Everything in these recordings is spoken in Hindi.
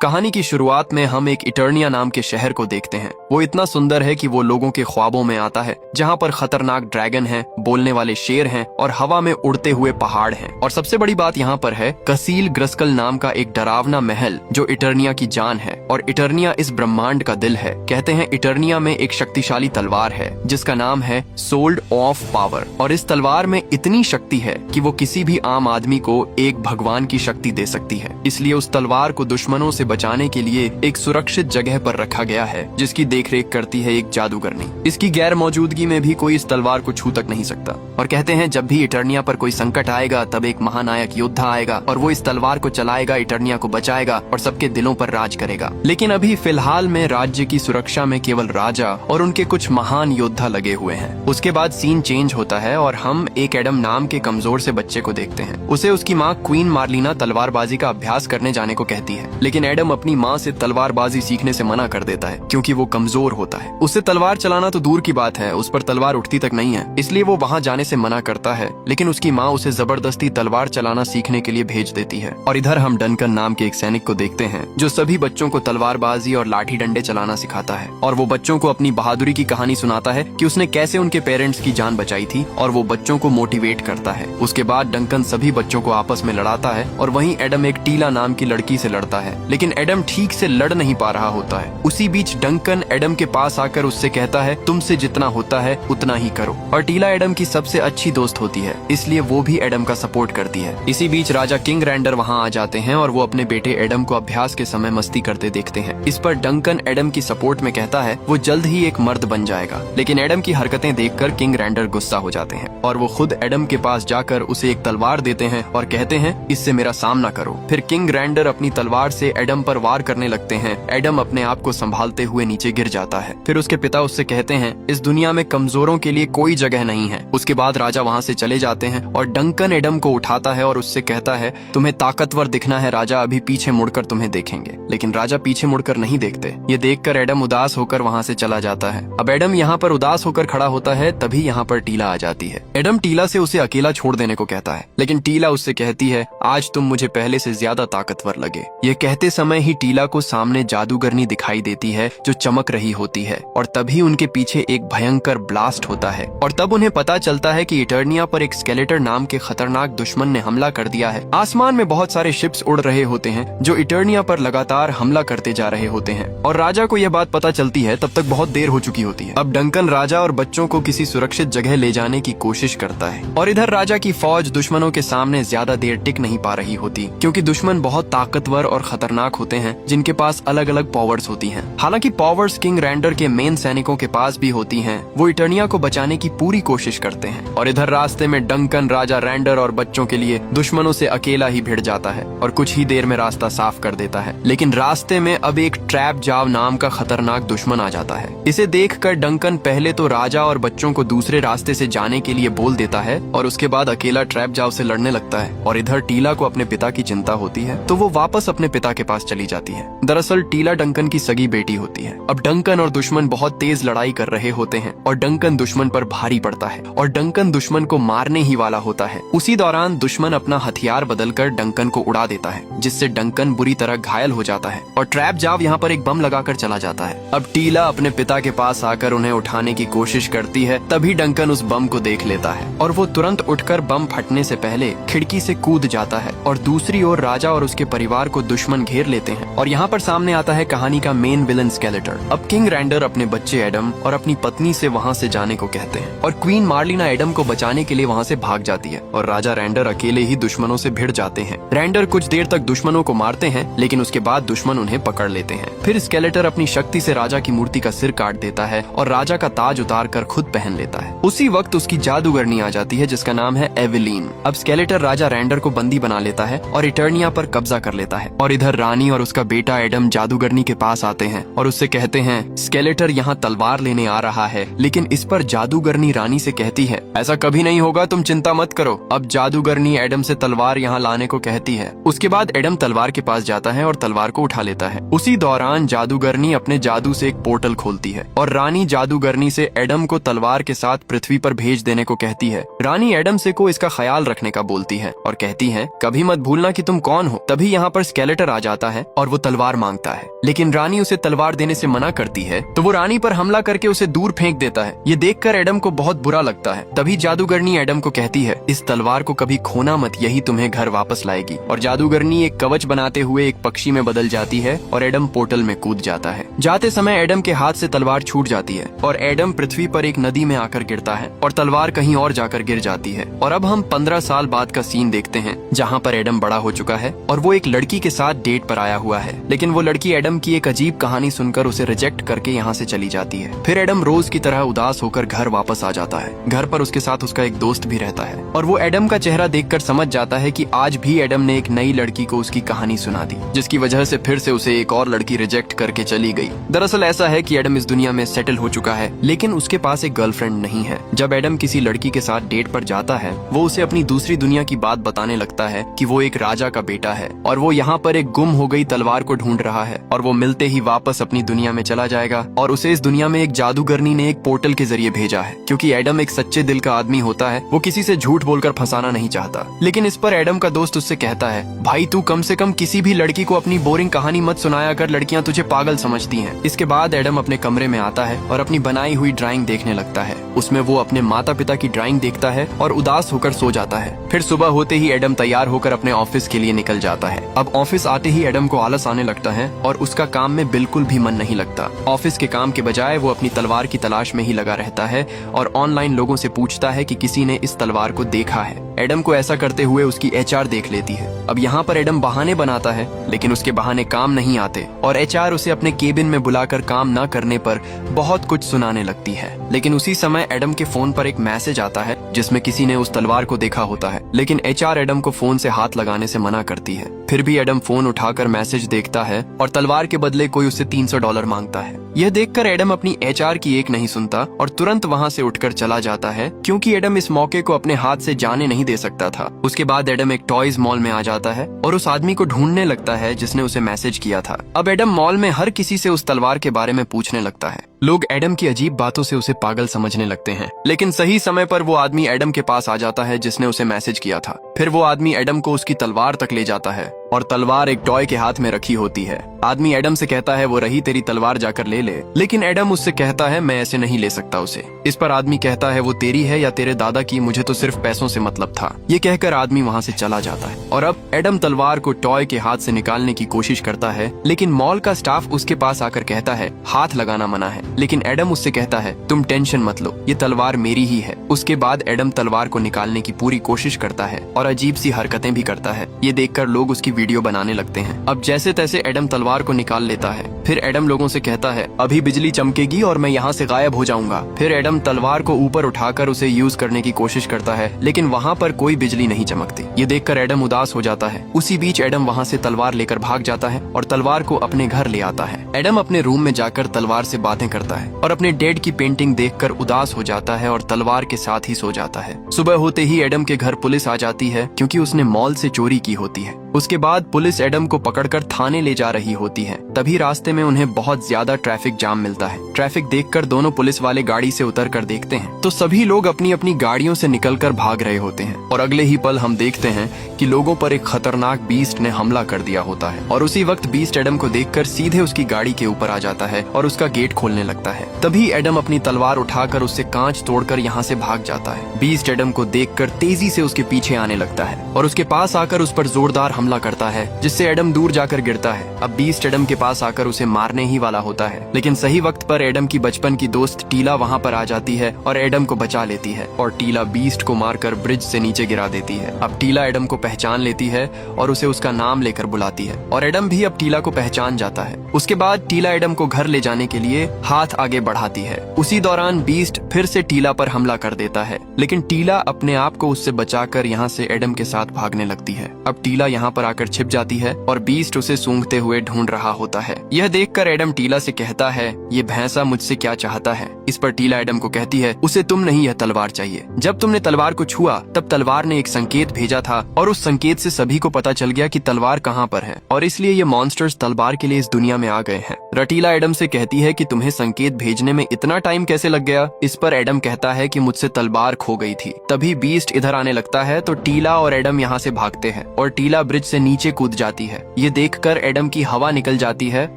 कहानी की शुरुआत में हम एक इटर्निया नाम के शहर को देखते हैं। वो इतना सुंदर है कि वो लोगों के ख्वाबों में आता है, जहाँ पर खतरनाक ड्रैगन हैं, बोलने वाले शेर हैं और हवा में उड़ते हुए पहाड़ हैं। और सबसे बड़ी बात यहाँ पर है कसील ग्रस्कल नाम का एक डरावना महल जो इटर्निया की जान है। और इटर्निया इस ब्रह्मांड का दिल है। कहते हैं इटर्निया में एक शक्तिशाली तलवार है जिसका नाम है सोल्ड ऑफ पावर। और इस तलवार में इतनी शक्ति है कि वो किसी भी आम आदमी को एक भगवान की शक्ति दे सकती है। इसलिए उस तलवार को दुश्मनों से बचाने के लिए एक सुरक्षित जगह पर रखा गया है जिसकी देखरेख करती है एक जादूगरनी। इसकी गैर मौजूदगी में भी कोई इस तलवार को छू तक नहीं सकता। और कहते हैं जब भी इटर्निया पर कोई संकट आएगा तब एक महानायक योद्धा आएगा और वो इस तलवार को चलाएगा, इटर्निया को बचाएगा और सबके दिलों पर राज करेगा। लेकिन अभी फिलहाल में राज्य की सुरक्षा में केवल राजा और उनके कुछ महान योद्धा लगे हुए हैं। उसके बाद सीन चेंज होता है और हम एक एडम नाम के कमजोर से बच्चे को देखते हैं। उसे उसकी माँ क्वीन मार्लिना तलवारबाजी का अभ्यास करने जाने को कहती है, लेकिन एडम अपनी माँ से तलवारबाजी सीखने से मना कर देता है क्योंकि वो कमजोर होता है। उससे तलवार चलाना तो दूर की बात है, उस पर तलवार उठती तक नहीं है, इसलिए वो वहाँ जाने से मना करता है। लेकिन उसकी माँ उसे जबरदस्ती तलवार चलाना सीखने के लिए भेज देती है। और इधर हम डंकन नाम के एक सैनिक को देखते हैं जो सभी बच्चों को तलवारबाजी और लाठी डंडे चलाना सिखाता है। और वो बच्चों को अपनी बहादुरी की कहानी सुनाता है कि उसने कैसे उनके पेरेंट्स की जान बचाई थी और वो बच्चों को मोटिवेट करता है। उसके बाद डंकन सभी बच्चों को आपस में लड़ाता है और वहीं एडम एक टीला नाम की लड़की से लड़ता है, लेकिन एडम ठीक से लड़ नहीं पा रहा होता है। उसी बीच डंकन एडम के पास आकर उससे कहता है तुमसे जितना होता है उतना ही करो। और टीला एडम की सबसे अच्छी दोस्त होती है, इसलिए वो भी एडम का सपोर्ट करती है। इसी बीच राजा किंग रैंडर वहाँ आ जाते हैं और वो अपने बेटे एडम को अभ्यास के समय मस्ती करते देखते हैं। इस पर डंकन एडम की सपोर्ट में कहता है वो जल्द ही एक मर्द बन जाएगा। लेकिन एडम की हरकतें देखकर किंग रैंडर गुस्सा हो जाते हैं और वो खुद एडम के पास जाकर उसे एक तलवार देते हैं और कहते हैं इससे मेरा सामना करो। फिर किंग रैंडर अपनी तलवार से एडम पर वार करने लगते हैं। एडम अपने आप को संभालते हुए नीचे गिर जाता है। फिर उसके पिता उससे कहते हैं इस दुनिया में कमजोरों के लिए कोई जगह नहीं है। उसके बाद राजा वहाँ से चले जाते हैं और डंकन एडम को उठाता है और उससे कहता है तुम्हें ताकतवर दिखना है राजा, अभी पीछे मुड़कर तुम्हें देखेंगे। लेकिन राजा पीछे मुड़कर नहीं देखते। ये देखकर एडम उदास होकर वहाँ से चला जाता है। अब एडम यहाँ पर उदास होकर खड़ा होता है, तभी यहाँ पर टीला आ जाती है। एडम टीला से उसे अकेला छोड़ देने को कहता है, लेकिन टीला उससे कहती है आज तुम मुझे पहले से ज्यादा ताकतवर लगे। ये कहते समय ही टीला को सामने जादूगरनी दिखाई देती है जो चमक रही होती है और तभी उनके पीछे एक भयंकर ब्लास्ट होता है। और तब उन्हें पता चलता है कि इटर्निया पर एक स्केलेटर नाम के खतरनाक दुश्मन ने हमला कर दिया है। आसमान में बहुत सारे शिप्स उड़ रहे होते हैं जो इटर्निया पर लगातार हमला करते जा रहे होते हैं। और राजा को यह बात पता चलती है तब तक बहुत देर हो चुकी होती है। अब डंकन राजा और बच्चों को किसी सुरक्षित जगह ले जाने की कोशिश करता है और इधर राजा की फौज दुश्मनों के सामने ज्यादा देर टिक नहीं पा रही होती क्योंकि दुश्मन बहुत ताकतवर और खतरनाक होते हैं जिनके पास अलग अलग पावर्स होती हैं। हालांकि पावर्स किंग रैंडर के मेन सैनिकों के पास भी होती हैं। वो इटर्निया को बचाने की पूरी कोशिश करते हैं। और इधर रास्ते में डंकन राजा रैंडर और बच्चों के लिए दुश्मनों से अकेला ही भिड़ जाता है और कुछ ही देर में रास्ता साफ कर देता है। लेकिन रास्ते में अब एक ट्रैप जाव नाम का खतरनाक दुश्मन आ जाता है। इसे देखकर डंकन पहले तो राजा और बच्चों को दूसरे रास्ते से जाने के लिए बोल देता है और उसके बाद अकेला ट्रैप जाव से लड़ने लगता है। और इधर टीला को अपने पिता की चिंता होती है तो वो वापस अपने पिता के पास चली जाती है। दरअसल टीला डंकन की सगी बेटी होती है। अब डंकन और दुश्मन बहुत तेज लड़ाई कर रहे होते हैं और डंकन दुश्मन पर भारी पड़ता है और डंकन दुश्मन को मारने ही वाला होता है। उसी दौरान दुश्मन अपना हथियार बदलकर डंकन को उड़ा देता है जिससे डंकन बुरी तरह घायल हो जाता है और ट्रैप जाव यहाँ पर एक बम लगाकर चला जाता है। अब टीला अपने पिता के पास आकर उन्हें उठाने की कोशिश करती है, तभी डंकन उस बम को देख लेता है और वो तुरंत उठकर बम फटने से पहले खिड़की से कूद जाता है। और दूसरी ओर राजा और उसके परिवार को दुश्मन घेर लेते हैं और यहाँ पर सामने आता है कहानी का मेन विलन स्केलेटर। अब किंग रैंडर अपने बच्चे एडम और अपनी पत्नी से वहाँ से जाने को कहते हैं और क्वीन मार्लिना एडम को बचाने के लिए वहाँ से भाग जाती है और राजा रैंडर अकेले ही दुश्मनों से भिड़ जाते हैं। रैंडर कुछ देर तक दुश्मनों को मारते हैं लेकिन उसके बाद दुश्मन उन्हें पकड़ लेते हैं। फिर स्केलेटर अपनी शक्ति से राजा की मूर्ति का सिर काट देता है और राजा का ताज उतार कर खुद पहन लेता है। उसी वक्त उसकी जादूगरनी आ जाती है जिसका नाम है एवेलीन। अब स्केलेटर राजा रैंडर को बंदी बना लेता है और इटर्निया पर कब्जा कर लेता है। और इधर रानी और उसका बेटा एडम जादूगरनी के पास आते हैं और उससे कहते हैं स्केलेटर यहाँ तलवार लेने आ रहा है। लेकिन इस पर जादूगरनी रानी से कहती है ऐसा कभी नहीं होगा, तुम चिंता मत करो। अब जादूगरनी एडम से तलवार यहाँ लाने को कहती है। उसके बाद एडम तलवार के पास जाता है और तलवार को उठा लेता है। उसी दौरान जादूगरनी अपने जादू से एक पोर्टल खोलती है और रानी जादूगरनी से एडम को तलवार के साथ पृथ्वी पर भेज देने को कहती है। रानी एडम से को इसका ख्याल रखने का बोलती है और कहती है कभी मत भूलना कि तुम कौन हो। तभी यहाँ पर स्केलेटर आ जाता है और वो तलवार मांगता है, लेकिन रानी उसे तलवार देने से मना करती है तो वो रानी पर हमला करके उसे दूर फेंक देता है। ये देखकर एडम को बहुत बुरा लगता है। तभी जादूगरनी एडम को कहती है, इस तलवार को कभी खोना मत, यही तुम्हें घर वापस लाएगी। और जादूगरनी एक कवच बनाते हुए एक पक्षी में बदल जाती है और एडम पोर्टल में कूद जाता है। जाते समय एडम के हाथ से तलवार छूट जाती है और एडम पृथ्वी पर एक नदी में आकर गिरता है और तलवार कहीं और जाकर गिर जाती है। और अब हम 15 साल बाद का सीन देखते हैं, जहाँ पर एडम बड़ा हो चुका है और वो एक लड़की के साथ डेट पर आया हुआ है, लेकिन वो लड़की एडम की एक अजीब कहानी सुनकर उसे रिजेक्ट करके यहाँ से चली जाती है। फिर एडम रोज की तरह उदास होकर घर वापस आ जाता है। घर पर उसके साथ उसका एक दोस्त भी रहता है और वो एडम का चेहरा देखकर समझ जाता है कि आज भी एडम ने एक नई लड़की को उसकी कहानी सुना दी, जिसकी वजह से फिर से उसे एक और लड़की रिजेक्ट करके चली गई। दरअसल ऐसा है कि एडम इस दुनिया में सेटल हो चुका है, लेकिन उसके पास एक गर्लफ्रेंड नहीं है। जब एडम किसी लड़की के साथ डेट पर जाता है, वो उसे अपनी दूसरी दुनिया की बात बताने लगता है कि वो एक राजा का बेटा है और वो यहाँ पर एक गुम हो गई तलवार को ढूंढ रहा है और वो मिलते ही वापस अपनी दुनिया में चला जाएगा। और उसे इस दुनिया में एक जादूगरनी ने एक पोर्टल के जरिए भेजा है, क्योंकि एडम एक सच्चे दिल का आदमी होता है, वो किसी से झूठ बोलकर फंसाना नहीं चाहता। लेकिन इस पर एडम का दोस्त उससे कहता है, भाई तू कम से कम किसी भी लड़की को अपनी बोरिंग कहानी मत सुनाया कर, लड़कियां तुझे पागल समझती हैं। इसके बाद एडम अपने कमरे में आता है और अपनी बनाई हुई ड्राइंग देखने लगता है। उसमें वो अपने माता पिता की ड्राइंग देखता है और उदास होकर सो जाता है। फिर सुबह होते ही एडम तैयार होकर अपने ऑफिस के लिए निकल जाता है। अब ऑफिस आते ही एडम को आलस आने लगता है और उसका काम में बिल्कुल भी मन नहीं लगता। ऑफिस के काम के बजाय वो अपनी तलवार की तलाश में ही लगा रहता है और ऑनलाइन लोगों से पूछता है कि किसी ने इस तलवार को देखा है। एडम को ऐसा करते हुए उसकी एचआर देख लेती है। अब यहाँ पर एडम बहाने बनाता है, लेकिन उसके बहाने काम नहीं आते और एचआर उसे अपने केबिन में बुलाकर काम न करने पर बहुत कुछ सुनाने लगती है। लेकिन उसी समय एडम के फोन पर एक मैसेज आता है जिसमें किसी ने उस तलवार को देखा होता है, लेकिन एचआर एडम को फोन से हाथ लगाने से मना करती है। फिर भी एडम फोन उठाकर मैसेज देखता है और तलवार के बदले कोई उससे $300 मांगता है। यह देखकर एडम अपनी एचआर की एक नहीं सुनता और तुरंत वहाँ से उठकर चला जाता है, क्योंकि एडम इस मौके को अपने हाथ से जाने नहीं दे सकता था। उसके बाद एडम एक टॉयज मॉल में आ जाता है और उस आदमी को ढूंढने लगता है जिसने उसे मैसेज किया था। अब एडम मॉल में हर किसी से उस तलवार के बारे में पूछने लगता है। लोग एडम की अजीब बातों से उसे पागल समझने लगते हैं, लेकिन सही समय पर वो आदमी एडम के पास आ जाता है जिसने उसे मैसेज किया था। फिर वो आदमी एडम को उसकी तलवार तक ले जाता है और तलवार एक टॉय के हाथ में रखी होती है। आदमी एडम से कहता है वो रही तेरी तलवार, जाकर ले ले, लेकिन एडम उससे कहता है मैं ऐसे नहीं ले सकता उसे। इस पर आदमी कहता है वो तेरी है या तेरे दादा की, मुझे तो सिर्फ पैसों से मतलब था। ये कहकर आदमी वहाँ से चला जाता है और अब एडम तलवार को टॉय के हाथ से निकालने की कोशिश करता है, लेकिन मॉल का स्टाफ उसके पास आकर कहता है हाथ लगाना मना है। लेकिन एडम उससे कहता है तुम टेंशन मत लो, ये तलवार मेरी ही है। उसके बाद एडम तलवार को निकालने की पूरी कोशिश करता है और अजीब सी हरकतें भी करता है। ये देखकर लोग उसकी वीडियो बनाने लगते हैं। अब जैसे तैसे एडम तलवार को निकाल लेता है। फिर एडम लोगों से कहता है अभी बिजली चमकेगी और मैं यहाँ से गायब हो जाऊंगा। फिर एडम तलवार को ऊपर उठाकर उसे यूज करने की कोशिश करता है, लेकिन वहाँ पर कोई बिजली नहीं चमकती। ये देखकर एडम उदास हो जाता है। उसी बीच एडम वहाँ से तलवार लेकर भाग जाता है और तलवार को अपने घर ले आता है। एडम अपने रूम में जाकर तलवार से बातें करता है और अपने डेड की पेंटिंग देखकर उदास हो जाता है और तलवार के साथ ही सो जाता है। सुबह होते ही एडम के घर पुलिस आ जाती है, क्योंकि उसने मॉल से चोरी की होती है। उसके बाद पुलिस एडम को पकड़कर थाने ले जा रही होती है। तभी रास्ते में उन्हें बहुत ज्यादा ट्रैफिक जाम मिलता है। ट्रैफिक देखकर दोनों पुलिस वाले गाड़ी से उतरकर देखते हैं तो सभी लोग अपनी अपनी गाड़ियों से निकलकर भाग रहे होते हैं और अगले ही पल हम देखते हैं कि लोगों पर एक खतरनाक बीस्ट ने हमला कर दिया होता है। और उसी वक्त बीस्ट एडम को देखकर सीधे उसकी गाड़ी के ऊपर आ जाता है और उसका गेट खोलने लगता है। तभी एडम अपनी तलवार उठाकर उससे कांच तोड़कर यहाँ से भाग जाता है। बीस्ट एडम को देखकर तेजी से उसके पीछे आने लगता है और उसके पास आकर उस पर जोरदार हमला करता है, जिससे एडम दूर जाकर गिरता है। अब बीस्ट एडम के पास आकर उसे मारने ही वाला होता है, लेकिन सही वक्त पर एडम की बचपन की दोस्त टीला वहाँ पर आ जाती है और एडम को बचा लेती है और टीला बीस्ट को मारकर ब्रिज से नीचे गिरा देती है। अब टीला एडम को पहचान लेती है और उसे उसका नाम लेकर बुलाती है और एडम भी अब टीला को पहचान जाता है। उसके बाद टीला एडम को घर ले जाने के लिए हाथ आगे बढ़ाती है। उसी दौरान बीस्ट फिर से टीला पर हमला कर देता है, लेकिन टीला अपने आप को उससे बचाकर यहाँ से एडम के साथ भागने लगती है। अब टीला यहाँ पर आकर छिप जाती है और बीस्ट उसे सूंघते हुए ढूंढ रहा होता है। यह देखकर एडम टीला से कहता है ये भैंसा मुझसे क्या चाहता है। इस पर टीला एडम को कहती है उसे तुम नहीं यह तलवार चाहिए। जब तुमने तलवार को छुआ तब तलवार ने एक संकेत भेजा था और उस संकेत से सभी को पता चल गया कि तलवार कहाँ पर है और इसलिए ये मॉन्स्टर्स तलवार के लिए इस दुनिया में आ गए हैं। रटीला एडम से कहती है कि तुम्हें संकेत भेजने में इतना टाइम कैसे लग गया। इस पर एडम कहता है कि मुझसे तलवार खो गई थी। तभी बीस्ट इधर आने लगता है तो टीला और एडम यहाँ से भागते हैं और टीला ब्रिज से नीचे कूद जाती है। ये देखकर एडम की हवा निकल जाती है,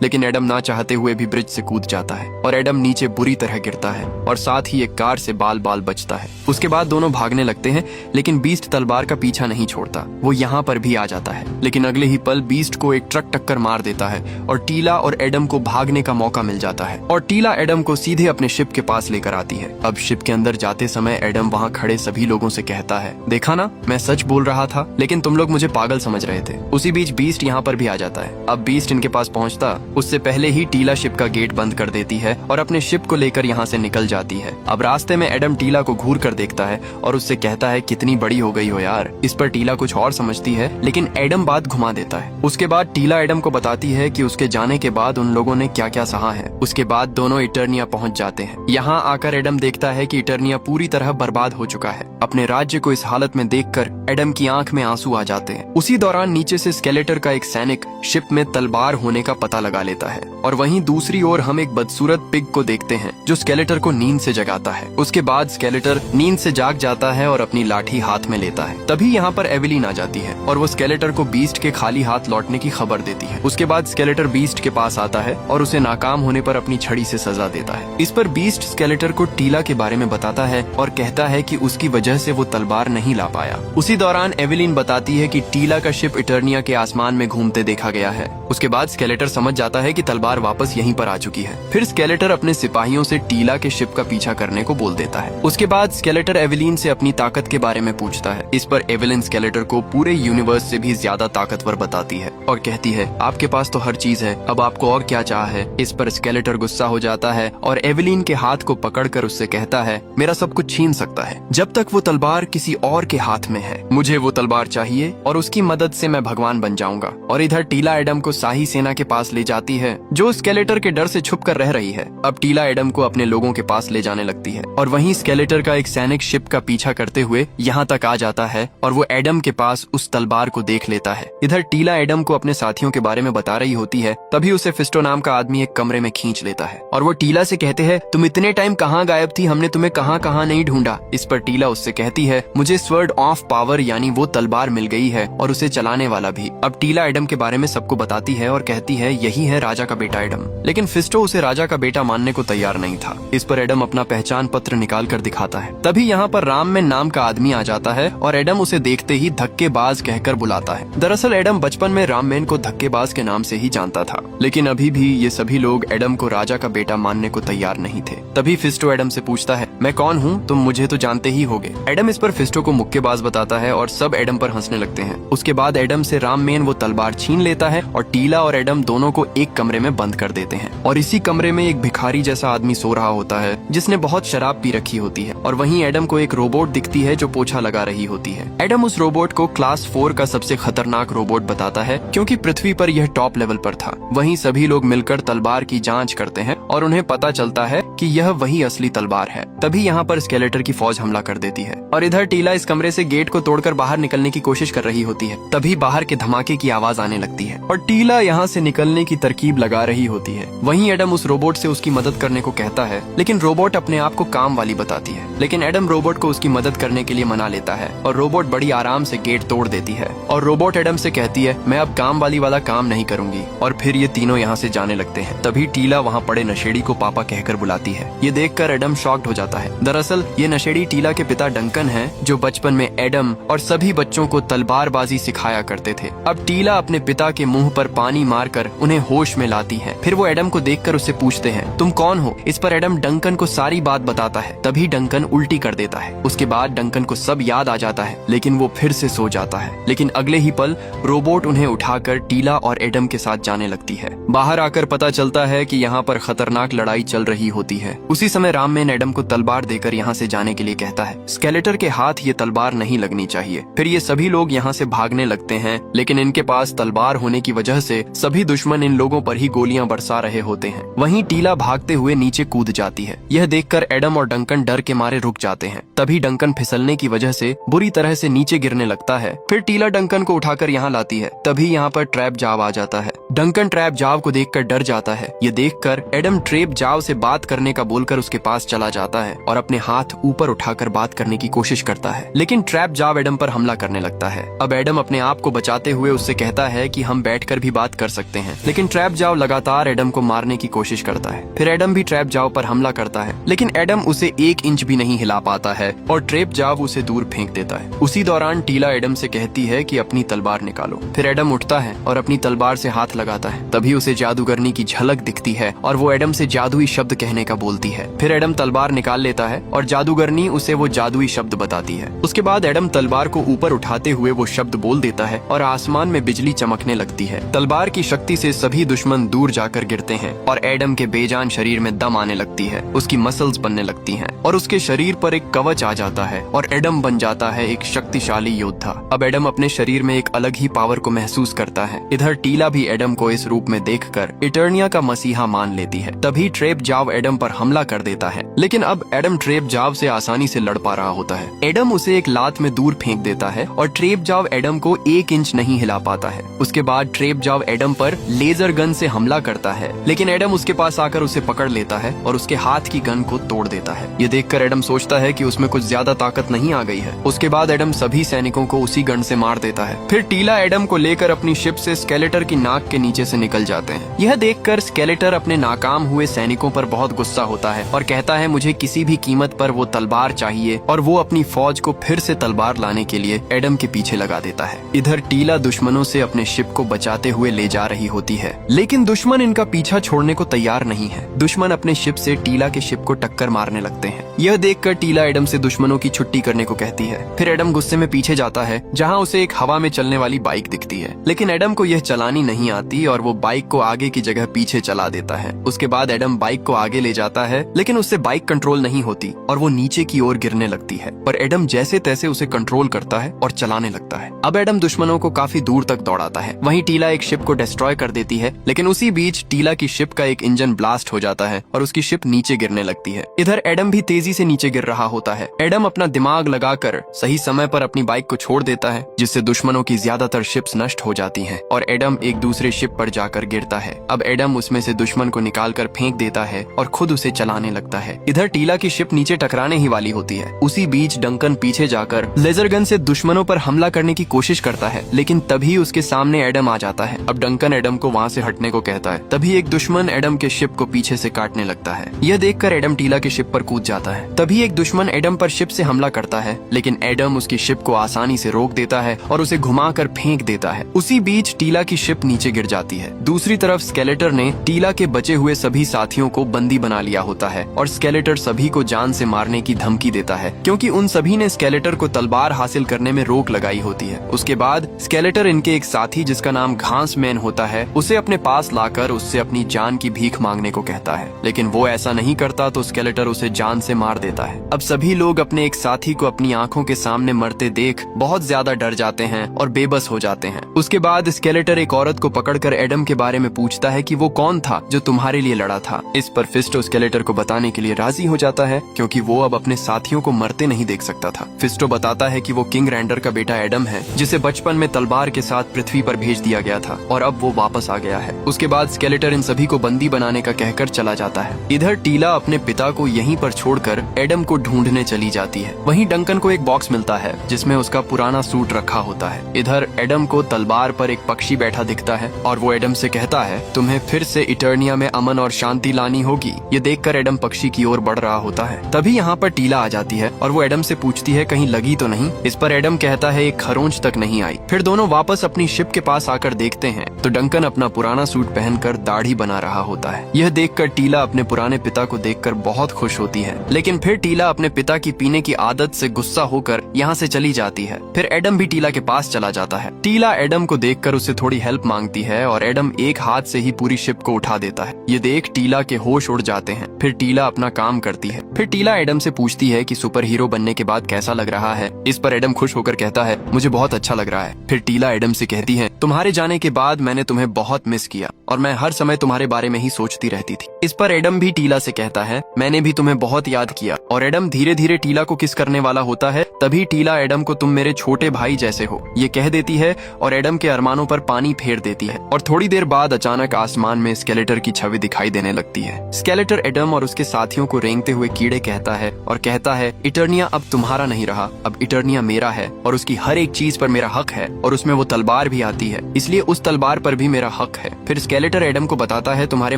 लेकिन एडम ना चाहते हुए भी ब्रिज से कूद जाता है और एडम नीचे बुरी तरह गिरता है और साथ ही एक कार से बाल बाल बचता है। उसके बाद दोनों भागने लगते हैं, लेकिन बीस्ट तलवार का पीछा नहीं छोड़ता। वो यहाँ पर भी आ जाता है, लेकिन अगले ही पल बीस्ट को एक ट्रक टक्कर मार देता है और टीला और एडम को भागने का मौका मिल जाता है और टीला एडम को सीधे अपने शिप के पास लेकर आती है। अब शिप के अंदर जाते समय एडम वहाँ खड़े सभी लोगों से कहता है, देखा ना, मैं सच बोल रहा था, लेकिन तुम लोग मुझे पागल समझ रहे थे। उसी बीच बीस्ट यहाँ पर भी आ जाता है। अब बीस्ट इनके पास पहुँचता उससे पहले ही टीला शिप का गेट बंद कर देती है और अपने शिप को लेकर यहाँ से निकल जाती है। अब रास्ते में एडम टीला को घूर कर देखता है और उससे कहता है, कितनी बड़ी हो गई हो यार। इस पर टीला कुछ और समझती है, लेकिन एडम बात घुमा देता है। उसके बाद टीला एडम को बताती है कि उसके जाने के बाद उन लोगों ने क्या क्या सहा है। उसके बाद दोनों इटर्निया पहुंच जाते हैं। यहाँ आकर एडम देखता है कि इटर्निया पूरी तरह बर्बाद हो चुका है। अपने राज्य को इस हालत में देखकर एडम की आंख में आंसू आ जाते हैं। उसी दौरान नीचे से स्केलेटर का एक सैनिक शिप में तलवार होने का पता लगा लेता है और वहीं दूसरी ओर हम एक बदसूरत पिग को देखते हैं जो स्केलेटर को नींद से जगाता है। उसके बाद स्केलेटर नींद से जाग जाता है और अपनी लाठी हाथ में लेता है। तभी यहाँ पर एवेलिन आ जाती है और वो स्केलेटर को बीस्ट के खाली हाथ लौटने की खबर देती है। उसके बाद स्केलेटर बीस्ट के पास आता है और उसे नाकाम होने पर अपनी छड़ी से सजा देता है। इस पर बीस्ट स्केलेटर को टीला के बारे में बताता है और कहता है कि उसकी वजह से वो तलवार नहीं ला पाया। उसी दौरान एवेलिन बताती है कि टीला का शिप इटर्निया के आसमान में घूमते देखा गया है। उसके बाद स्केलेटर समझ जाता है कि तलवार वापस यहीं पर आ चुकी है। फिर स्केलेटर अपने सिपाहियों से टीला के शिप का पीछा करने को बोल देता है। उसके बाद स्केलेटर एवेलिन से अपनी ताकत के बारे में पूछता है। इस पर एवेलिन स्केलेटर को पूरे यूनिवर्स से भी ज्यादा ताकतवर बताती है और कहती है, आपके पास तो हर चीज है, अब आपको और क्या चाह है। इस पर स्केलेटर गुस्सा हो जाता है और एवेलिन के हाथ को पकड़कर उससे कहता है, मेरा सब कुछ छीन सकता है जब तक वो तलवार किसी और के हाथ में है। मुझे वो तलवार चाहिए और उसकी मदद से मैं भगवान बन जाऊंगा। और इधर टीला एडम को शाही सेना के पास ले जाती है जो स्केलेटर के डर से छुप कर रह रही है। अब टीला एडम को अपने लोगों के पास ले जाने लगती है और वहीं स्केलेटर का एक सैनिक शिप का पीछा करते हुए यहाँ तक आ जाता है और वो एडम के पास उस तलवार को देख लेता है। इधर टीला एडम को अपने साथियों के बारे में बता रही होती है, तभी उसे फिस्टो नाम का आदमी एक कमरे में खींच लेता है और वो टीला से कहते हैं, तुम इतने टाइम कहाँ गायब थी, हमने तुम्हें कहाँ कहाँ नहीं ढूंढा। इस पर टीला उससे कहती है, मुझे स्वर्ड ऑफ पावर यानी वो तलवार मिल गई है और उसे चलाने वाला भी। अब टीला एडम के बारे में सबको बताती है और कहती है, यही है राजा का बेटा एडम। लेकिन फिस्टो उसे राजा का बेटा मानने को तैयार नहीं था। इस पर एडम अपना पहचान पत्र निकाल कर दिखाता है। तभी यहाँ पर राममैन नाम का आदमी आ जाता है और एडम उसे देखते ही धक्केबाज कहकर बुलाता है। दरअसल एडम बचपन में राममैन को धक्केबाज के नाम से ही जानता था, लेकिन अभी भी ये सभी लोग एडम को राजा का बेटा मानने को तैयार नहीं थे। तभी फिस्टो एडम से पूछता है, मैं कौन हूँ, तुम मुझे तो जानते ही होगे। एडम इस पर फिस्टो को मुक्केबाज बताता है और सब एडम पर हंसने लगते हैं। उसके बाद एडम से राममैन वो तलवार छीन लेता है और टीला और एडम दोनों को एक कमरे में बंद कर देते हैं और इसी कमरे में एक भिखारी जैसा आदमी सो रहा होता है जिसने बहुत शराब पी रखी होती है। और वहीं एडम को एक रोबोट दिखती है जो पोछा लगा रही होती है। एडम उस रोबोट को क्लास 4 का सबसे खतरनाक रोबोट बताता है क्योंकि पृथ्वी पर यह टॉप लेवल पर था। वहीं सभी लोग मिलकर तलवार की जांच करते हैं और उन्हें पता चलता है कि यह वही असली तलवार है। तभी यहाँ पर स्केलेटर की फौज हमला कर देती है और इधर टीला इस कमरे से गेट को तोड़कर बाहर निकलने की कोशिश कर रही होती है। तभी बाहर के धमाके की आवाज आने लगती है और टीला यहाँ से निकलने की तरकीब लगा रही होती है। वहीं एडम उस रोबोट से उसकी मदद करने को कहता है, लेकिन रोबोट अपने आप को काम वाली बताती है। लेकिन एडम रोबोट को उसकी मदद करने के लिए मना लेता है और रोबोट बड़ी आराम से गेट तोड़ देती है और रोबोट एडम से कहती है, मैं अब काम वाली वाला काम नहीं करूंगी। और फिर ये तीनों यहाँ से जाने लगते हैं। तभी टीला वहाँ पड़े नशेड़ी को पापा कहकर बुलाती है। ये देखकर एडम शॉक्ड हो जाता है। दरअसल ये नशेड़ी टीला के पिता डंकन है जो बचपन में एडम और सभी बच्चों को तलवारबाजी सिखाया करते थे। अब टीला अपने पिता के मुंह पर पानी मारकर उन्हें होश में लाती है। फिर वो एडम को देखकर उससे पूछते हैं, तुम कौन हो। इस पर एडम डंकन को सारी बात बताता है। तभी डंकन उल्टी कर देता है। उसके बाद डंकन को सब याद आ जाता है, लेकिन वो फिर से सो जाता है। लेकिन अगले ही पल रोबोट उन्हें उठाकर टीला और एडम के साथ जाने लगती है। बाहर आकर पता चलता है कि यहाँ पर खतरनाक लड़ाई चल रही होती होती है। उसी समय राममैन एडम को तलवार देकर यहाँ से जाने के लिए कहता है। स्केलेटर के हाथ ये तलवार नहीं लगनी चाहिए। फिर ये सभी लोग यहाँ से भागने लगते हैं, लेकिन इनके पास तलवार होने की वजह से सभी दुश्मन इन लोगों पर ही गोलियां बरसा रहे होते हैं। वहीं टीला भागते हुए नीचे कूद जाती है। यह देखकर एडम और डंकन डर के मारे रुक जाते हैं। तभी डंकन फिसलने की वजह से बुरी तरह से नीचे गिरने लगता है। फिर टीला डंकन को उठाकर यहाँ लाती है। तभी यहाँ पर ट्रैप जाव आ जाता है। डंकन ट्रैप जाव को देखकर डर जाता है। ये देखकर एडम ट्रैप जाव से बात करने का बोलकर उसके पास चला जाता है और अपने हाथ ऊपर उठाकर बात करने की कोशिश करता है, लेकिन ट्रैप जाव एडम पर हमला करने लगता है। अब एडम अपने आप को बचाते हुए उससे कहता है कि हम बैठकर भी बात कर सकते हैं, लेकिन ट्रैप जाव लगातार एडम को मारने की कोशिश करता है। फिर एडम भी ट्रैप जाव पर हमला करता है, लेकिन एडम उसे 1 इंच भी नहीं हिला पाता है और ट्रैप जाव उसे दूर फेंक देता है। उसी दौरान टीला एडम से कहती है कि अपनी तलवार निकालो। फिर एडम उठता है और अपनी तलवार से हाथ लगाता है। तभी उसे जादूगरनी की झलक दिखती है और वो एडम से जादुई शब्द कहने का बोलती है। फिर एडम तलवार निकाल लेता है और जादूगरनी उसे वो जादुई शब्द बताती है। उसके बाद एडम तलवार को ऊपर उठाते हुए वो शब्द बोल देता है और आसमान में बिजली चमकने लगती है। तलवार की शक्ति से सभी दुश्मन दूर जाकर गिरते हैं और एडम के बेजान शरीर में दम आने लगती है। उसकी मसल्स बनने लगती हैं और उसके शरीर पर एक कवच आ जाता है और एडम बन जाता है एक शक्तिशाली योद्धा। अब एडम अपने शरीर में एक अलग ही पावर को महसूस करता है। इधर टीला भी एडम को इस रूप में देखकर इटर्निया का मसीहा मान लेती है। तभी ट्रैप जाव एडम पर हमला कर देता है, लेकिन अब एडम ट्रैप जाव से आसानी से लड़ पा रहा होता है। एडम उसे एक लात में दूर फेंक देता है और ट्रैप जाव एडम को 1 इंच नहीं हिला पाता है। उसके बाद ट्रैप जाव एडम पर लेजर गन से हमला करता है, लेकिन एडम उसके पास आकर उसे पकड़ लेता है और उसके हाथ की गन को तोड़ देता है। ये देखकर एडम सोचता है कि उसमें कुछ ज्यादा ताकत नहीं आ गई है। उसके बाद एडम सभी सैनिकों को उसी गन से मार देता है। फिर टीला एडम को लेकर अपनी शिप से स्केलेटर की नाक के नीचे से निकल जाते हैं। यह देखकर स्केलेटर अपने नाकाम हुए सैनिकों पर बहुत गुस्सा होता है और कहता है मुझे किसी भी कीमत पर वो तलवार चाहिए, और वो अपनी फौज को फिर से तलवार लाने के लिए एडम के पीछे लगा देता है। इधर टीला दुश्मनों से अपने शिप को बचाते हुए ले जा रही होती है, लेकिन दुश्मन इनका पीछा छोड़ने को तैयार नहीं है। दुश्मन अपने शिप से टीला के शिप को टक्कर मारने लगते हैं। यह देखकर टीला एडम से दुश्मनों की छुट्टी करने को कहती है। फिर एडम गुस्से में पीछे जाता है, जहाँ उसे एक हवा में चलने वाली बाइक दिखती है, लेकिन एडम को यह चलानी नहीं आती और वो बाइक को आगे की जगह पीछे चला देता है। उसके बाद एडम बाइक को आगे ले जाता है, लेकिन उससे बाइक कंट्रोल नहीं होती और वो नीचे की ओर गिरने लगती है, पर एडम जैसे तैसे उसे कंट्रोल करता है और चलाने लगता है। अब एडम दुश्मनों को काफी दूर तक दौड़ाता है। वहीं टीला एक शिप को डिस्ट्रॉय कर देती है, लेकिन उसी बीच टीला की शिप का एक इंजन ब्लास्ट हो जाता है और उसकी शिप नीचे गिरने लगती है। इधर एडम भी तेजी से नीचे गिर रहा होता है। एडम अपना दिमाग लगाकर सही समय पर अपनी बाइक को छोड़ देता है, जिससे दुश्मनों की ज्यादातर शिप्स नष्ट हो जाती हैं और एडम एक दूसरे शिप पर जाकर गिरता है। अब एडम उसमें से दुश्मन को निकालकर फेंक देता है और खुद उसे चलाने लगता है। इधर टीला की शिप नीचे टकराने ही वाली होती है। उसी बीच डंकन पीछे जाकर लेजर गन से दुश्मनों पर हमला करने की कोशिश करता है, लेकिन तभी उसके सामने एडम आ जाता है। अब डंकन एडम को वहाँ से हटने को कहता है। तभी एक दुश्मन एडम के शिप को पीछे से काटने लगता है। यह देखकर एडम टीला की शिप पर कूद जाता है। तभी एक दुश्मन एडम पर शिप से हमला करता है, लेकिन एडम उसकी शिप को आसानी से रोक देता है और उसे घुमाकर फेंक देता है। उसी बीच टीला की शिप नीचे गिर जाती है। दूसरी तरफ स्केलेटर ने टीला के बचे हुए सभी साथियों को बंदी बना लिया होता है और स्केलेटर सभी को जान से मारने की धमकी देता है, क्योंकि उन सभी ने स्केलेटर को तलवार हासिल करने में रोक लगाई होती है। उसके बाद स्केलेटर इनके एक साथी जिसका नाम घास मैन होता है, उसे अपने पास लाकर उससे अपनी जान की भीख मांगने को कहता है, लेकिन वो ऐसा नहीं करता तो स्केलेटर उसे जान से मार देता है। अब सभी लोग अपने एक साथी को अपनी आंखों के सामने मरते देख बहुत ज्यादा डर जाते हैं और बेबस हो जाते हैं। उसके बाद स्केलेटर एक औरत को पकड़कर एडम के बारे में पूछता है कि वो कौन था जो तुम्हारे लिए लड़ा था। इस पर फिस्टो स्केलेटर को बताने के लिए राजी हो जाता है, क्योंकि वो अब अपने साथियों को मरते नहीं देख सकता था। फिस्टो बताता है कि वो किंग रैंडर का बेटा एडम है, जिसे बचपन में तलवार के साथ पृथ्वी पर भेज दिया गया था और अब वो वापस आ गया है। उसके बाद स्केलेटर इन सभी को बंदी बनाने का कहकर चला जाता है। इधर टीला अपने पिता को यहीं पर छोड़कर एडम को ढूंढने चली जाती है। वहीं डंकन को एक बॉक्स मिलता है जिसमें उसका पुराना सूट रखा होता है। इधर एडम को तलवार पर एक पक्षी बैठा दिखता है और वो एडम से कहता है तुम्हें फिर से इटर्निया में अमन और शांति लानी होगी। ये देखकर एडम पक्षी की ओर बढ़ रहा होता है। तभी यहाँ पर टीला आ जाती है और वो एडम से पूछती है कहीं लगी तो नहीं। इस पर एडम कहता है एक खरोंच तक नहीं आई। फिर दोनों वापस अपनी शिप के पास आकर देखते हैं तो डंकन अपना पुराना सूट पहनकर दाढ़ी बना रहा होता है। यह देखकर टीला अपने पुराने पिता को देखकर बहुत खुश होती है, लेकिन फिर टीला अपने पिता की पीने की आदत से गुस्सा होकर यहाँ से चली जाती है। फिर एडम भी टीला के पास चला जाता है। टीला एडम को देखकर उससे थोड़ी हेल्प मांगती है और एडम एक हाथ से ही पूरी शिप को उठा देता है। ये देख टीला के होश उड़ जाते जाते हैं। फिर टीला अपना काम करती है। फिर टीला एडम से पूछती है कि सुपर हीरो बनने के बाद कैसा लग रहा है। इस पर एडम खुश होकर कहता है, मुझे बहुत अच्छा लग रहा है। फिर टीला एडम से कहती है, तुम्हारे जाने के बाद मैंने तुम्हें बहुत मिस किया और मैं हर समय तुम्हारे बारे में ही सोचती रहती थी। इस पर एडम भी टीला से कहता है, मैंने भी तुम्हें बहुत याद किया। और एडम धीरे धीरे टीला को किस करने वाला होता है, तभी टीला एडम को तुम मेरे छोटे भाई जैसे हो ये कह देती है और एडम के अरमानों पर पानी फेर देती है। और थोड़ी देर बाद अचानक आसमान में स्केलेटर की छवि दिखाई देने लगती है। स्केलेटर एडम और उसके साथियों को रेंगते हुए कीड़े कहता है और कहता है, इटर्निया अब तुम्हारा नहीं रहा, अब इटर्निया मेरा है और उसकी हर एक चीज पर मेरा हक है और उसमें वो तलवार भी आती है, इसलिए उस तलवार पर भी मेरा हक है। फिर स्केलेटर एडम को बताता है, तुम्हारे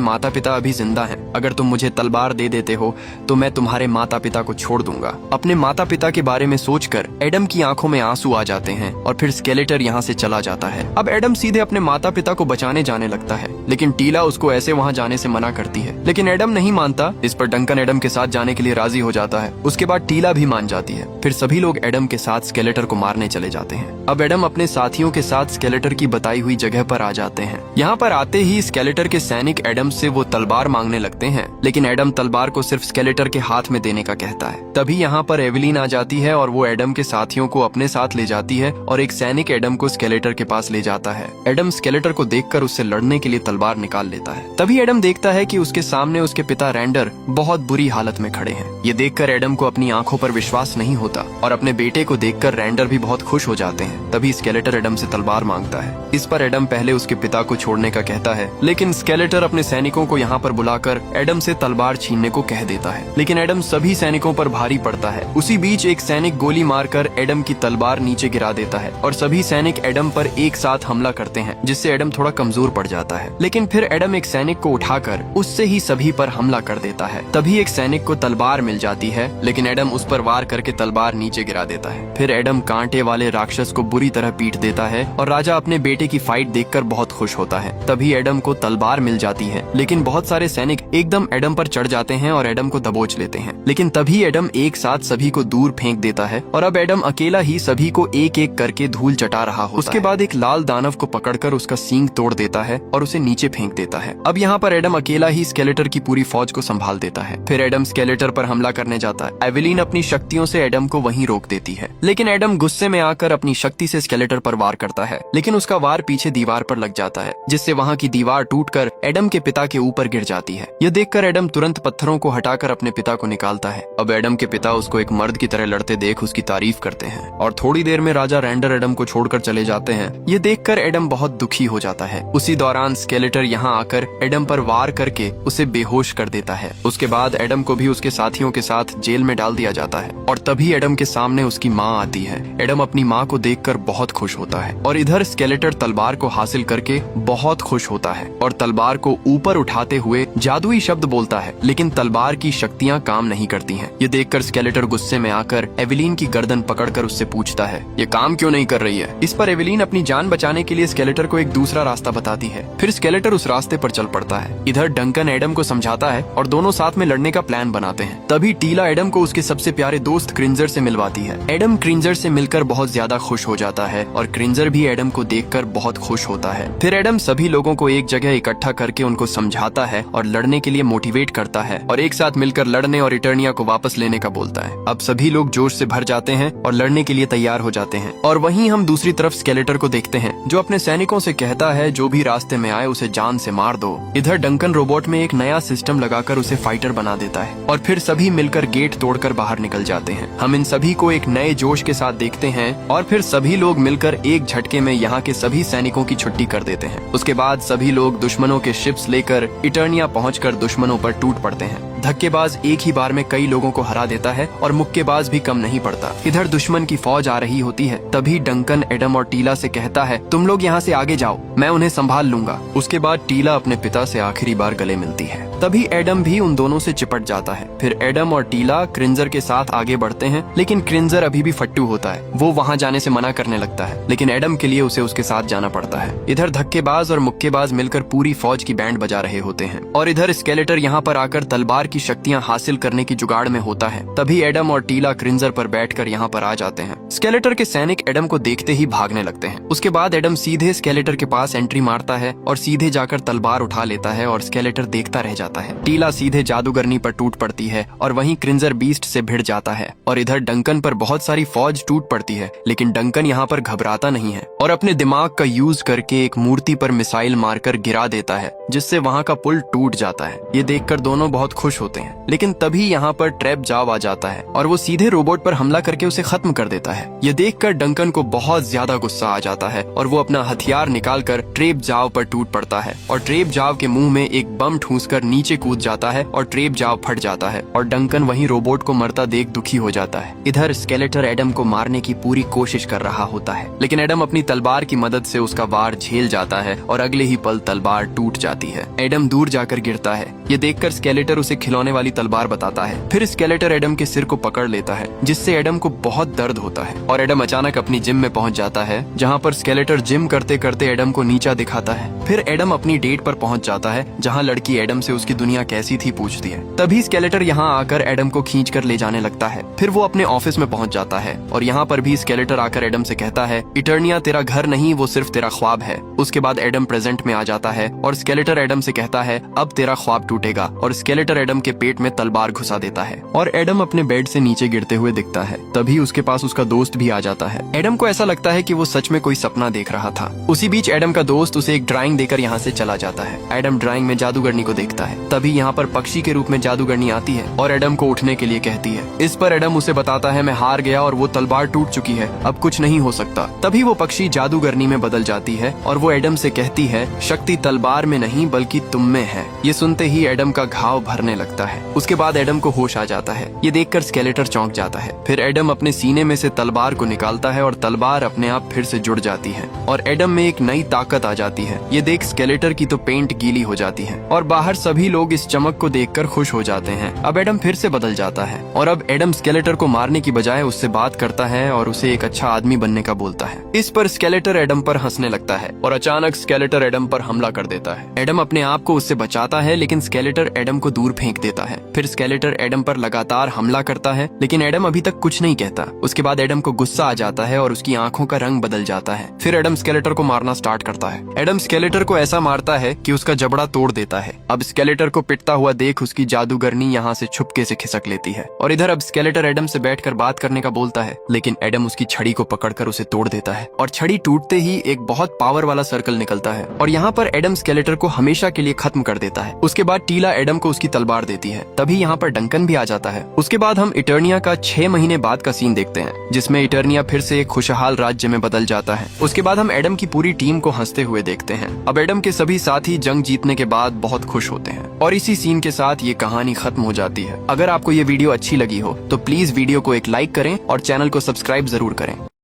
माता पिता अभी जिंदा हैं, अगर तुम मुझे तलवार दे देते हो तो मैं तुम्हारे माता पिता को छोड़ दूंगा। अपने माता पिता के बारे में सोचकर एडम की आंखों में आंसू आ जाते हैं और फिर स्केलेटर यहाँ से चला जाता है। अब एडम सीधे अपने माता पिता को बचाने जाने लगता है, लेकिन टीला उसको ऐसे वहाँ जाने से मना करती है, लेकिन एडम नहीं मानता। इस पर डंकन एडम के साथ जाने के लिए राजी हो जाता है। उसके बाद टीला भी मान जाती है। फिर सभी लोग एडम के साथ स्केलेटर को मारने चले जाते हैं। अब एडम अपने साथियों के साथ स्केलेटर की बताई हुई जगह पर आ जाते हैं। यहाँ पर आते ही स्केलेटर के सैनिक एडम से वो तलवार मांगने लगते हैं, लेकिन एडम तलवार को सिर्फ स्केलेटर के हाथ में देने का कहता है। तभी यहाँ पर एवेलिन आ जाती है और वो एडम के साथियों को अपने साथ ले जाती है और एक सैनिक एडम को स्केलेटर के पास ले जाता है। एडम स्केलेटर को देखकर उससे लड़ने के लिए तलवार निकाल लेता है। तभी एडम देखता है कि उसके सामने उसके पिता रैंडर बहुत बुरी हालत में खड़े हैं। ये देखकर एडम को अपनी आंखों पर विश्वास नहीं होता और अपने बेटे को देखकर रैंडर भी बहुत खुश हो जाते हैं। तभी स्केलेटर एडम से तलवार मांगता है। इस पर एडम पहले उसके पिता को छोड़ने का कहता है, लेकिन स्केलेटर अपने सैनिकों को यहाँ पर बुलाकर एडम से तलवार छीनने को कह देता है, लेकिन एडम सभी सैनिकों पर भारी पड़ता है। उसी बीच एक सैनिक गोली मारकर एडम की तलवार नीचे गिरा देता है और सभी सैनिक एडम पर एक साथ हमला करते हैं, जिससे एडम थोड़ा कमजोर पड़ जाता है। लेकिन फिर एडम एक सैनिक को उठाकर उससे ही सभी पर हमला कर देता है। तभी एक सैनिक को तलवार मिल जाती है, लेकिन एडम उस पर वार करके तलवार नीचे गिरा देता है। फिर एडम कांटे वाले राक्षस को बुरी तरह पीट देता है और राजा अपने बेटे की फाइट देखकर बहुत खुश होता है। तभी एडम को तलवार मिल जाती है, लेकिन बहुत सारे सैनिक एकदम एडम पर चढ़ जाते हैं और एडम को दबोच लेते हैं। लेकिन तभी एडम एक साथ सभी को दूर फेंक देता है और अब एडम अकेला ही सभी को एक एक करके धूल चटा रहा होता है। उसके बाद एक लाल दानव को पकड़कर उसका सींग तोड़ देता है और उसे नीचे फेंक देता है। अब यहाँ पर एडम अकेला ही स्केलेटर की पूरी फौज को संभाल देता है। फिर एडम स्केलेटर पर हमला करने जाता है। एवेलिन अपनी शक्तियों से एडम को वहीं रोक देती है, लेकिन एडम गुस्से में आकर अपनी शक्ति से स्केलेटर पर वार करता है, लेकिन उसका वार पीछे दीवार पर लग जाता है, जिससे वहाँ की दीवार टूटकर एडम के पिता के ऊपर गिर जाती है। यह देखकर एडम तुरंत पत्थरों को हटाकर अपने पिता को निकालता है। अब एडम के पिता उसको एक मर्द की तरह लड़ते देख उसकी तारीफ करते हैं और थोड़ी देर में राजा रैंडर एडम को छोड़कर चले जाते हैं। ये देखकर एडम बहुत दुखी हो जाता है। उसी दौरान स्केलेटर यहाँ आकर एडम पर वार करके उसे बेहोश कर देता है। उसके बाद एडम को भी उसके साथियों के साथ जेल में डाल दिया जाता है और तभी एडम के सामने उसकी माँ आती है। एडम अपनी माँ को देखकर बहुत खुश होता है और इधर स्केलेटर तलवार को हासिल करके बहुत खुश होता है और तलवार को ऊपर उठाते हुए जादुई शब्द बोलता है, लेकिन तलवार की शक्तियाँ काम नहीं करती हैं। ये देखकर स्केलेटर गुस्से में आकर एवेलिन की गर्दन पकड़कर उससे पूछता है, ये काम क्यों नहीं कर रही है। इस पर एवेलिन अपनी जान बचाने के लिए स्केलेटर को एक दूसरा रास्ता बताती है। फिर स्केलेटर उस रास्ते पर चल पड़ता है। इधर डंकन एडम को समझाता है और दोनों साथ में लड़ने का प्लान बनाते हैं। तभी टीला एडम को उसके सबसे प्यारे दोस्त क्रिंजर से मिलवाती है। एडम क्रिंजर से मिलकर बहुत ज्यादा खुश हो जाता है और क्रिंजर भी एडम को देखकर बहुत खुश होता है। फिर एडम सभी लोगों को एक जगह इकट्ठा करके उनको समझाता है और लड़ने के लिए मोटिवेट करता है और एक साथ मिलकर लड़ने और इटर्निया को वापस लेने का बोलता है। अब सभी लोग जोश से भर जाते हैं और लड़ने के लिए तैयार हो जाते हैं। और वहीं हम दूसरी तरफ स्केलेटर को देखते हैं, जो अपने सैनिकों से कहता है, जो भी रास्ते में आए उसे जान से मार दो। इधर डंकन रोबोट में एक नया सिस्टम लगाकर उसे फाइटर बना देता है और फिर सभी मिलकर गेट तोड़कर बाहर निकल जाते हैं। हम इन सभी को एक नए जोश के साथ देखते हैं और फिर सभी लोग मिलकर एक झटके में यहाँ के सभी सैनिकों की छुट्टी कर देते हैं। उसके बाद सभी लोग दुश्मनों के शिप्स लेकर इटर्निया पहुंचकर दुश्मनों पर टूट पड़ते हैं। धक्केबाज एक ही बार में कई लोगों को हरा देता है और मुक्केबाज भी कम नहीं पड़ता। इधर दुश्मन की फौज आ रही होती है। तभी डंकन एडम और टीला से कहता है, तुम लोग यहाँ से आगे जाओ, मैं उन्हें संभाल लूंगा। उसके बाद टीला अपने पिता से आखिरी बार गले मिलती है। तभी एडम भी उन दोनों से चिपट जाता है। फिर एडम और टीला क्रिंजर के साथ आगे बढ़ते हैं, लेकिन क्रिंजर अभी भी फट्टू होता है। वो वहाँ जाने से मना करने लगता है, लेकिन एडम के लिए उसे उसके साथ जाना पड़ता है। इधर धक्केबाज और मुक्केबाज मिलकर पूरी फौज की बैंड बजा रहे होते हैं और इधर स्केलेटर यहाँ पर आकर तलवार तलवार की शक्तियाँ हासिल करने की जुगाड़ में होता है। तभी एडम और टीला क्रिंजर पर बैठकर यहाँ पर आ जाते हैं। स्केलेटर के सैनिक एडम को देखते ही भागने लगते हैं। उसके बाद एडम सीधे स्केलेटर के पास एंट्री मारता है और सीधे जाकर तलवार उठा लेता है और स्केलेटर देखता रह जाता है। टीला सीधे जादूगरनी पर टूट पड़ती है और वहीं क्रिंजर बीस्ट से भिड़ जाता है और इधर डंकन पर बहुत सारी फौज टूट पड़ती है, लेकिन डंकन यहाँ पर घबराता नहीं है और अपने दिमाग का यूज करके एक मूर्ति पर मिसाइल मारकर गिरा देता है, जिससे वहाँ का पुल टूट जाता है। ये देखकर दोनों बहुत खुश होते हैं, लेकिन तभी यहाँ पर ट्रैप जाव आ जाता है और वो सीधे रोबोट पर हमला करके उसे खत्म कर देता है। ये देखकर डंकन को बहुत ज्यादा गुस्सा आ जाता है और वो अपना हथियार निकालकर ट्रेप जाव पर टूट पड़ता है और ट्रेप जाव के मुंह में एक बम ठूंसकर नीचे कूद जाता है और ट्रेप जाव फट जाता है और डंकन वहीं रोबोट को मरता देख दुखी हो जाता है। इधर स्केलेटर एडम को मारने की पूरी कोशिश कर रहा होता है, लेकिन एडम अपनी तलवार की मदद से उसका वार झेल जाता है और अगले ही पल तलवार टूट जाती है। एडम दूर जाकर गिरता है। ये देखकर स्केलेटर उसे खिलौने वाली तलवार बताता है। फिर स्केलेटर एडम के सिर को पकड़ लेता है, जिससे एडम को बहुत दर्द होता है और एडम अचानक अपनी जिम में पहुंच जाता है, जहां पर स्केलेटर जिम करते करते एडम को नीचा दिखाता है। फिर एडम अपनी डेट पर पहुंच जाता है, जहां लड़की एडम से उसकी दुनिया कैसी थी पूछती है। तभी स्केलेटर यहां आकर एडम को खींच कर ले जाने लगता है। फिर वो अपने ऑफिस में पहुंच जाता है और यहाँ पर भी स्केलेटर आकर एडम से कहता है, इटर्निया तेरा घर नहीं, वो सिर्फ तेरा ख्वाब है। उसके बाद एडम प्रेजेंट में आ जाता है और स्केलेटर एडम से कहता है, अब तेरा ख्वाब टूटेगा, और स्केलेटर एडम के पेट में तलवार घुसा देता है और एडम अपने बेड से नीचे गिरते हुए दिखता है। तभी उसके पास उसका दोस्त भी आ जाता है। एडम को ऐसा लगता है कि वो सच में कोई सपना देख रहा था। उसी बीच एडम का दोस्त उसे एक ड्राइंग देकर यहाँ से चला जाता है। एडम ड्राइंग में जादूगरनी को देखता है। तभी यहाँ पर पक्षी के रूप में जादूगरनी आती है और एडम को उठने के लिए कहती है। इस पर एडम उसे बताता है, मैं हार गया और वो तलवार टूट चुकी है, अब कुछ नहीं हो सकता। तभी वो पक्षी जादूगरनी में बदल जाती है और वो एडम से कहती है, शक्ति तलवार में नहीं बल्कि तुम में है। ये सुनते ही एडम का घाव भरने लगता है। उसके बाद एडम को होश आ जाता है। ये देखकर स्केलेटर चौंक जाता है। फिर एडम अपने सीने में से तलवार को निकालता है और तलवार अपने आप फिर से जुड़ जाती है और एडम में एक नई ताकत आ जाती है। ये देख स्केलेटर की तो पेंट गीली हो जाती है और बाहर सभी लोग इस चमक को देखकर खुश हो जाते हैं। अब एडम फिर से बदल जाता है और अब एडम स्केलेटर को मारने की बजाय उससे बात करता है और उसे एक अच्छा आदमी बनने का बोलता है। इस पर स्केलेटर एडम पर हंसने लगता है और अचानक स्केलेटर एडम पर हमला कर देता है। एडम अपने आप को उससे बचाता है, लेकिन स्केलेटर एडम को दूर फेंक देता है। फिर स्केलेटर एडम पर लगातार हमला करता है, लेकिन एडम अभी तक कुछ नहीं कहता। उसके बाद एडम को गुस्सा आ जाता है और उसकी आंखों का रंग बदल जाता है। फिर एडम स्केलेटर को मारना स्टार्ट करता है। एडम स्केलेटर को ऐसा मारता है कि उसका जबड़ा तोड़ देता है। अब स्केलेटर को पिटता हुआ देख उसकी जादूगरनी यहाँ से छुपके से खिसक लेती है और इधर अब स्केलेटर एडम से बैठकर बात करने का बोलता है, लेकिन एडम उसकी छड़ी को पकड़कर उसे तोड़ देता है और छड़ी टूटते ही एक बहुत पावर वाला सर्कल निकलता है और यहाँ पर एडम स्केलेटर को हमेशा के लिए खत्म कर देता है। उसके बाद टीला एडम को उसकी तलवार देती है। तभी यहाँ पर डंकन भी आ जाता है। उसके बाद हम इटर्निया का 6 महीने बाद का सीन देखते हैं, जिसमें इटर्निया फिर से एक खुशहाल राज्य में बदल जाता है। उसके बाद हम एडम की पूरी टीम को हंसते हुए देखते हैं। अब एडम के सभी साथी जंग जीतने के बाद बहुत खुश होते हैं और इसी सीन के साथ ये कहानी खत्म हो जाती है। अगर आपको ये वीडियो अच्छी लगी हो तो प्लीज वीडियो को एक लाइक करें और चैनल को सब्सक्राइब जरूर करें।